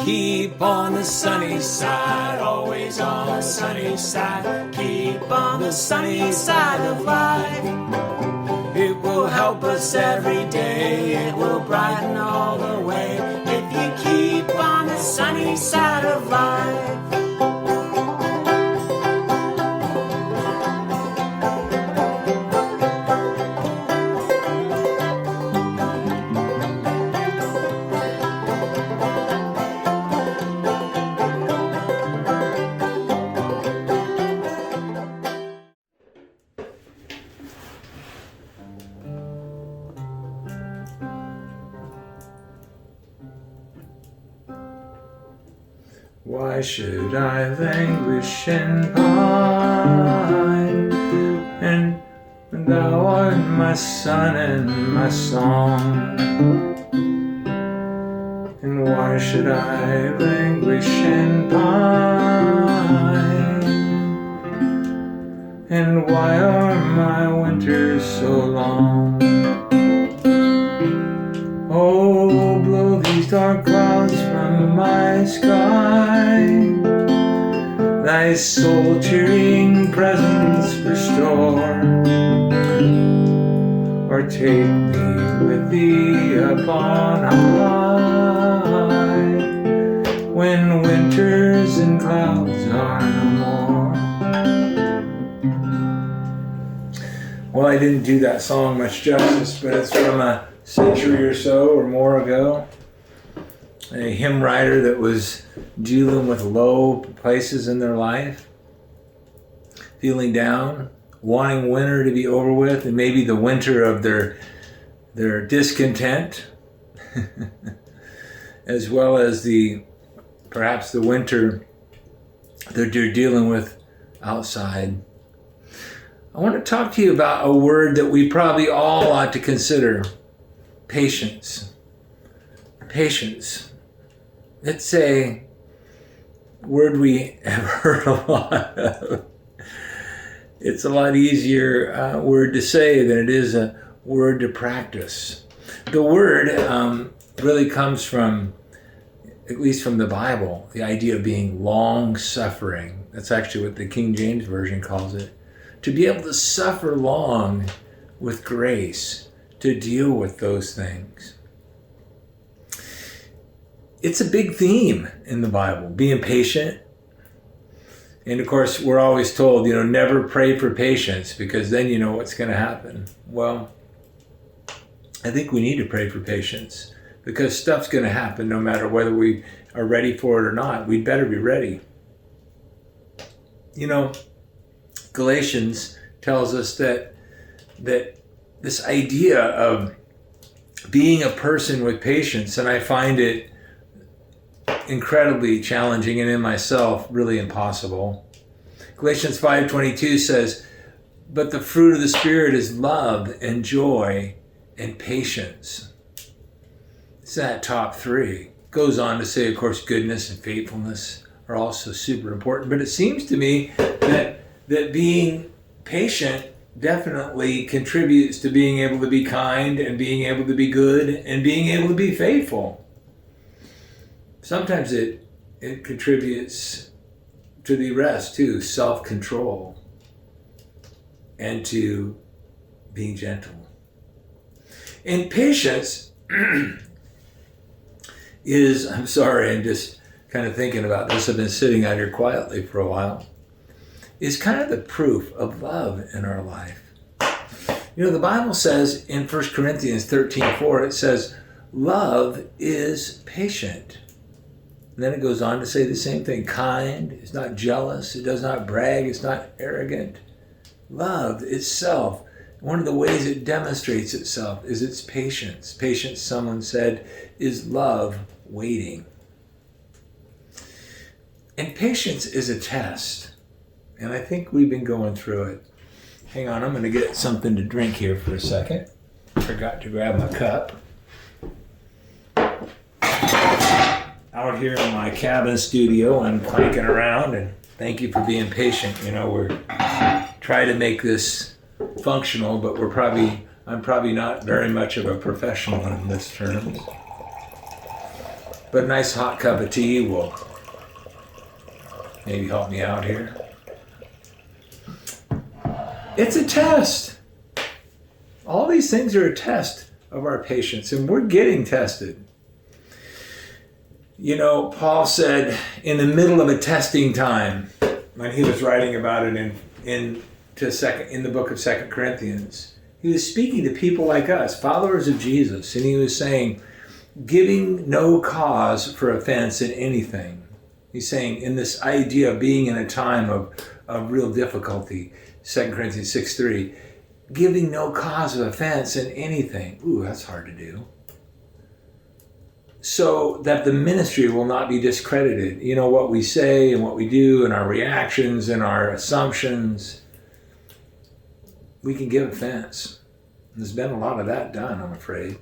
Keep on the sunny side, always on the sunny side. Keep on the sunny side of life. It will help us every day, it will brighten all the way. If you keep on the sunny side of life. Why should I languish and pine? And thou art my sun and my song. And why should I languish and pine? And why are my winters so long? Oh, blow these dark clouds from my sky, thy soul-cheering presence restore, or take me with thee upon high, when winters and clouds are no more. Well, I didn't do that song much justice, but it's from a century or so or more ago. A hymn writer that was dealing with low places in their life, feeling down, wanting winter to be over with, and maybe the winter of their discontent, as well as perhaps the winter that they're dealing with outside. I want to talk to you about a word that we probably all ought to consider: patience. Patience. It's a word we have heard a lot of. It's a lot easier word to say than it is a word to practice. The word really comes from, at least from the Bible, the idea of being long-suffering. That's actually what the King James Version calls it. To be able to suffer long with grace, to deal with those things. It's a big theme in the Bible, being patient. And of course, we're always told, never pray for patience, because then you know what's going to happen. Well, I think we need to pray for patience, because stuff's going to happen no matter whether we are ready for it or not. We'd better be ready. Galatians tells us that this idea of being a person with patience, and I find it incredibly challenging, and in myself really impossible. Galatians 5:22 says, "But the fruit of the Spirit is love and joy and patience." It's that top three. Goes on to say, of course, goodness and faithfulness are also super important. But it seems to me that being patient definitely contributes to being able to be kind and being able to be good and being able to be faithful. Sometimes it contributes to the rest too, self-control and to being gentle. And patience is, I'm sorry, I'm just kind of thinking about this. I've been sitting out here quietly for a while. Is kind of the proof of love in our life. The Bible says in 1 Corinthians 13:4, it says, love is patient. And then it goes on to say the same thing. Kind, it's not jealous, it does not brag, it's not arrogant. Love itself, one of the ways it demonstrates itself is its patience. Patience, someone said, is love waiting. And patience is a test. And I think we've been going through it. Hang on, I'm going to get something to drink here for a second. Forgot to grab my cup. Out here in my cabin studio, I'm clanking around, and thank you for being patient. We're trying to make this functional, but I'm probably not very much of a professional in this term. But a nice hot cup of tea will maybe help me out here. It's a test. All these things are a test of our patience, and we're getting tested. You know, Paul said in the middle of a testing time, when he was writing about it in the book of 2 Corinthians, he was speaking to people like us, followers of Jesus, and he was saying, giving no cause for offense in anything. He's saying in this idea of being in a time of real difficulty, 2 Corinthians 6:3, giving no cause of offense in anything. Ooh, that's hard to do. So that the ministry will not be discredited. You know, what we say and what we do and our reactions and our assumptions, we can give offense. There's been a lot of that done, I'm afraid.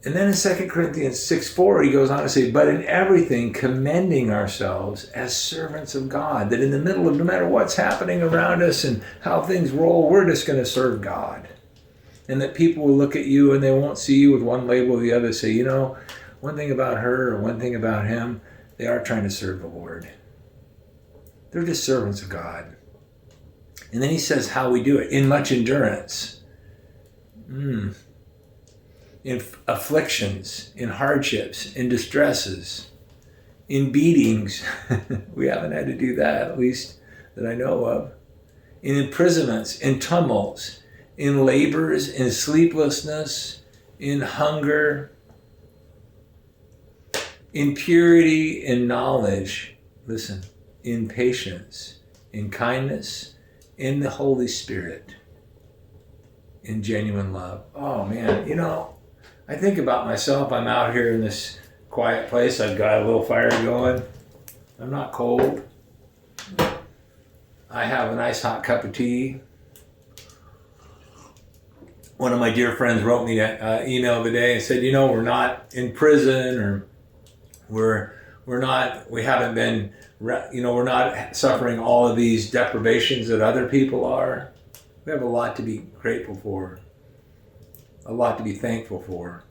And then in 2 Corinthians 6:4, he goes on to say, but in everything commending ourselves as servants of God, that in the middle of no matter what's happening around us and how things roll, we're just going to serve God. And that people will look at you and they won't see you with one label or the other, say, you know, one thing about her or one thing about him, they are trying to serve the Lord. They're just servants of God. And then he says how we do it, in much endurance. In afflictions, in hardships, in distresses, in beatings. We haven't had to do that, at least that I know of. In imprisonments, in tumults, in labors, in sleeplessness, in hunger, in purity, in knowledge, listen, in patience, in kindness, in the Holy Spirit, in genuine love. Oh man, you know, I think about myself. I'm out here in this quiet place. I've got a little fire going. I'm not cold. I have a nice hot cup of tea. One of my dear friends wrote me an email today and said, you know, we're not in prison, or we haven't been, you know, we're not suffering all of these deprivations that other people are. We have a lot to be grateful for, a lot to be thankful for.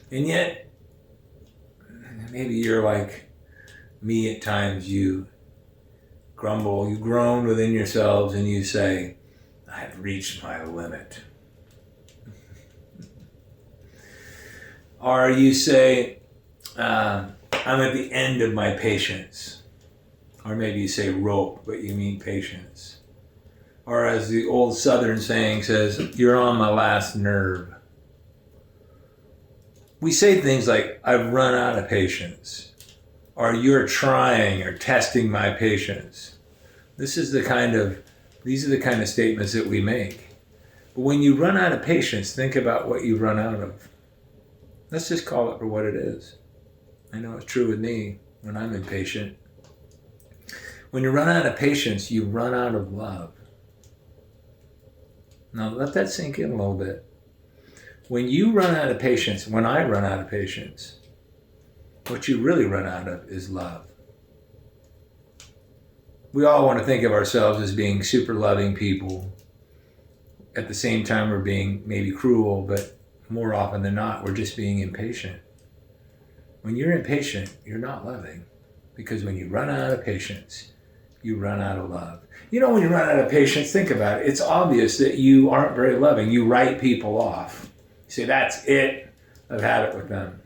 And yet, maybe you're like me at times, you grumble, you groan within yourselves and you say, I've reached my limit. Or you say, I'm at the end of my patience. Or maybe you say rope, but you mean patience. Or as the old Southern saying says, you're on my last nerve. We say things like, I've run out of patience. Or you're trying or testing my patience. These are the kind of statements that we make. But when you run out of patience, think about what you run out of. Let's just call it for what it is. I know it's true with me when I'm impatient. When you run out of patience, you run out of love. Now let that sink in a little bit. When you run out of patience, when I run out of patience, what you really run out of is love. We all want to think of ourselves as being super loving people. At the same time, we're being maybe cruel, but more often than not, we're just being impatient. When you're impatient, you're not loving. Because when you run out of patience, you run out of love. You know, when you run out of patience, think about it. It's obvious that you aren't very loving. You write people off. You say, that's it. I've had it with them.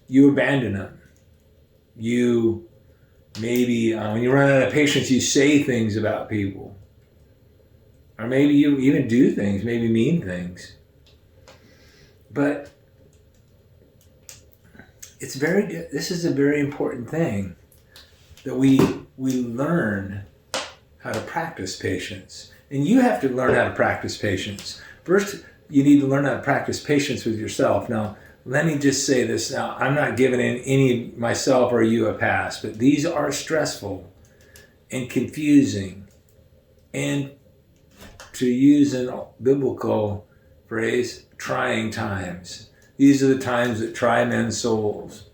You abandon them. You maybe, when you run out of patience, you say things about people. Or maybe you even do things, maybe mean things. But this is a very important thing, that we learn how to practice patience. And you have to learn how to practice patience. First, you need to learn how to practice patience with yourself. Now, let me just say this now. I'm not giving any myself or you a pass, but these are stressful and confusing. And to use a biblical phrase, trying times. These are the times that try men's souls.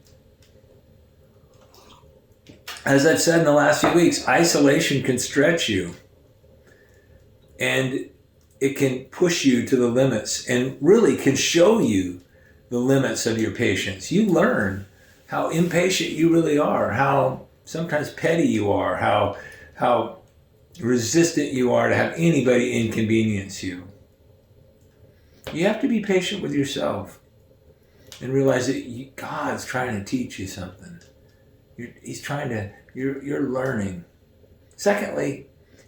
As I've said in the last few weeks, isolation can stretch you. And it can push you to the limits and really can show you the limits of your patience. You learn how impatient you really are, how sometimes petty you are, how resistant you are to have anybody inconvenience you. You have to be patient with yourself and realize that God's trying to teach you something. You're learning. Secondly,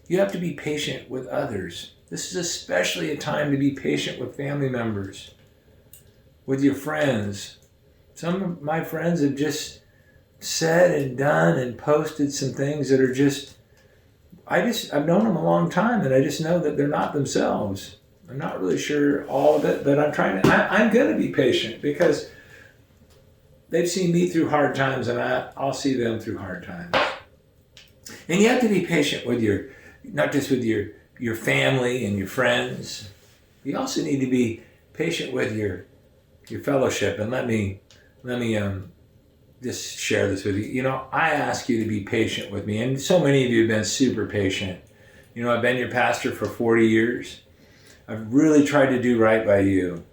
you have to be patient with others. This is especially a time to be patient with family members, with your friends. Some of my friends have just said and done and posted some things that are I've known them a long time, and I just know that they're not themselves. I'm not really sure all of it, but I'm going to be patient because they've seen me through hard times, and I'll see them through hard times. And you have to be patient with not just with your family and your friends. You also need to be patient with your fellowship. And let me just share this with you. You know, I ask you to be patient with me, and so many of you have been super patient. You know, I've been your pastor for 40 years. I've really tried to do right by you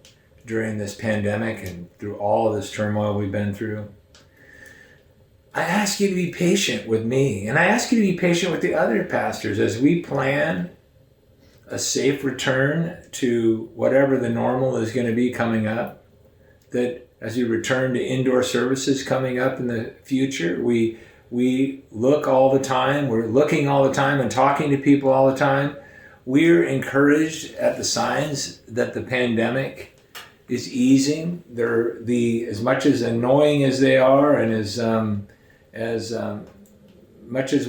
during this pandemic and through all of this turmoil we've been through. I ask you to be patient with me, and I ask you to be patient with the other pastors as we plan a safe return to whatever the normal is going to be coming up. That as we return to indoor services coming up in the future, we look all the time, we're looking all the time and talking to people all the time. We're encouraged at the signs that the pandemic is easing. They're as much as annoying as they are, and as much as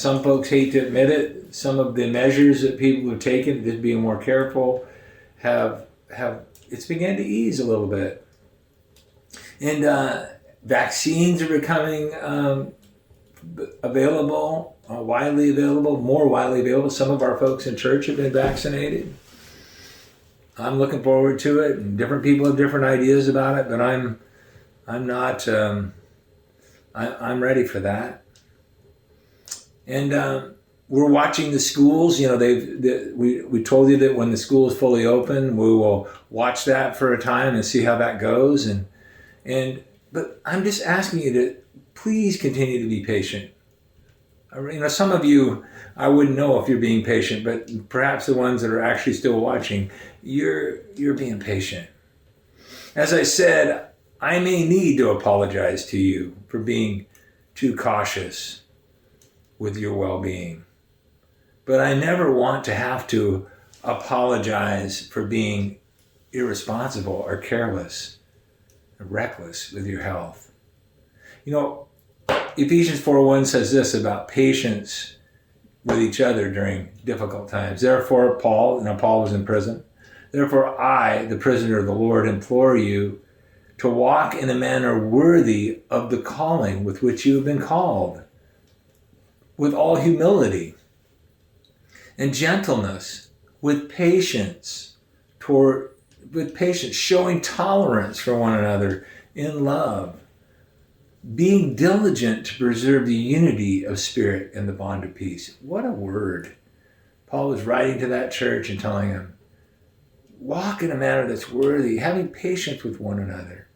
some folks hate to admit it, some of the measures that people have taken to be more careful it's began to ease a little bit. And vaccines are becoming available, more widely available. Some of our folks in church have been vaccinated. I'm looking forward to it, and different people have different ideas about it, but I'm not. I'm ready for that. And we're watching the schools. You know, we told you that when the school is fully open, we will watch that for a time and see how that goes. But I'm just asking you to please continue to be patient. You know, some of you, I wouldn't know if you're being patient, but perhaps the ones that are actually still watching, you're being patient. As I said, I may need to apologize to you for being too cautious with your well-being. But I never want to have to apologize for being irresponsible or careless or reckless with your health. You know, Ephesians 4:1 says this about patience with each other during difficult times. Therefore, Paul was in prison. Therefore, I, the prisoner of the Lord, implore you to walk in a manner worthy of the calling with which you have been called, with all humility and gentleness, with patience, showing tolerance for one another in love, being diligent to preserve the unity of spirit and the bond of peace. What a word. Paul was writing to that church and telling them, walk in a manner that's worthy, having patience with one another.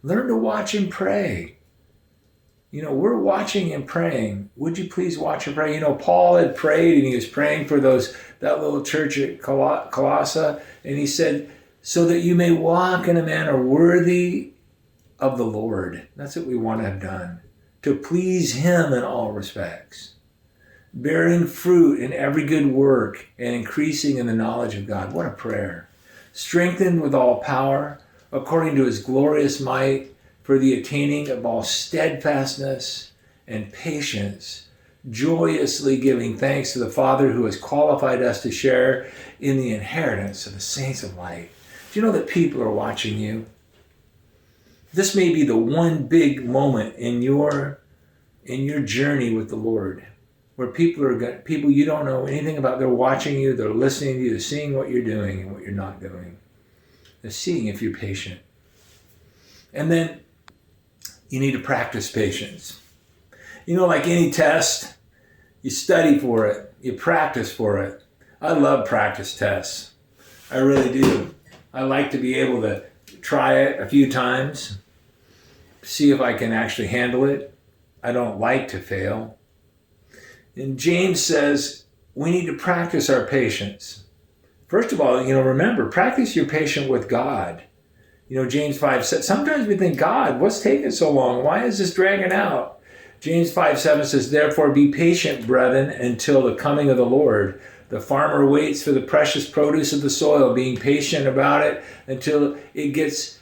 Learn to watch and pray. You know, we're watching and praying. Would you please watch and pray? You know, Paul had prayed, and he was praying for that little church at Colossae, and he said, so that you may walk in a manner worthy of the Lord. That's what we want to have done, to please him in all respects, bearing fruit in every good work and increasing in the knowledge of God. What a prayer. Strengthened with all power, according to his glorious might, for the attaining of all steadfastness and patience, joyously giving thanks to the Father who has qualified us to share in the inheritance of the saints of light. Do you know that people are watching you? This may be the one big moment in your journey with the Lord, where people you don't know anything about, they're watching you, they're listening to you, they're seeing what you're doing and what you're not doing. They're seeing if you're patient. And then you need to practice patience. You know, like any test, you study for it, you practice for it. I love practice tests. I really do. I like to be able to try it a few times, see if I can actually handle it. I don't like to fail. And James says we need to practice our patience. First of all, remember, practice your patience with God. James 5 says, sometimes we think, God, what's taking so long? Why is this dragging out? James 5:7 says, therefore be patient, brethren, until the coming of the Lord. The farmer waits for the precious produce of the soil, being patient about it until it gets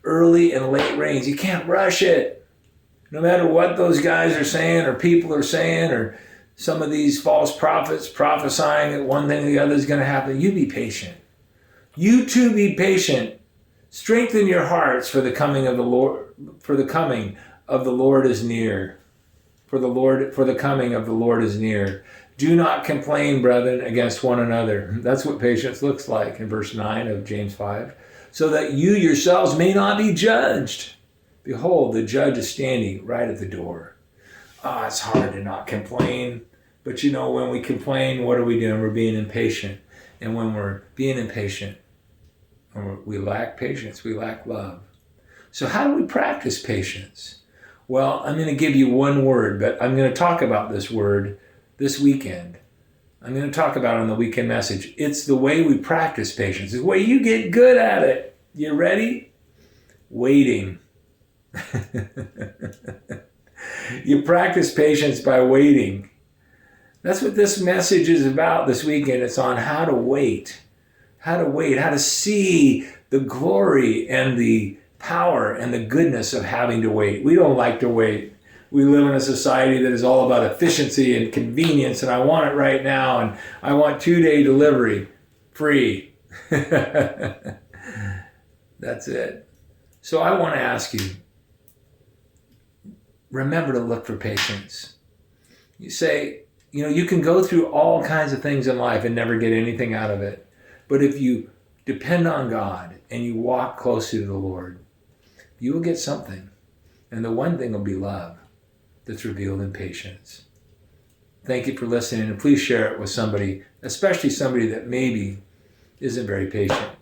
early and late rains. You can't rush it. No matter what those guys are saying or people are saying or some of these false prophets prophesying that one thing or the other is going to happen, you be patient. You too be patient. Strengthen your hearts, for the coming of the Lord, for the coming of the Lord is near. For the coming of the Lord is near. Do not complain, brethren, against one another. That's what patience looks like in verse 9 of James 5. So that you yourselves may not be judged. Behold, the judge is standing right at the door. It's hard to not complain. But when we complain, what are we doing? We're being impatient. And when we're being impatient, we lack patience, we lack love. So how do we practice patience? Well, I'm going to give you one word, but I'm going to talk about this word this weekend. I'm going to talk about it on the weekend message. It's the way we practice patience. It's the way you get good at it. You ready? Waiting. You practice patience by waiting. That's what this message is about this weekend. It's on how to wait. How to see the glory and the power and the goodness of having to wait. We don't like to wait. We live in a society that is all about efficiency and convenience, and I want it right now, and I want 2-day delivery, free. That's it. So I want to ask you, remember to look for patience. You say, you can go through all kinds of things in life and never get anything out of it. But if you depend on God and you walk closely to the Lord, you will get something. And the one thing will be love that's revealed in patience. Thank you for listening, and please share it with somebody, especially somebody that maybe isn't very patient.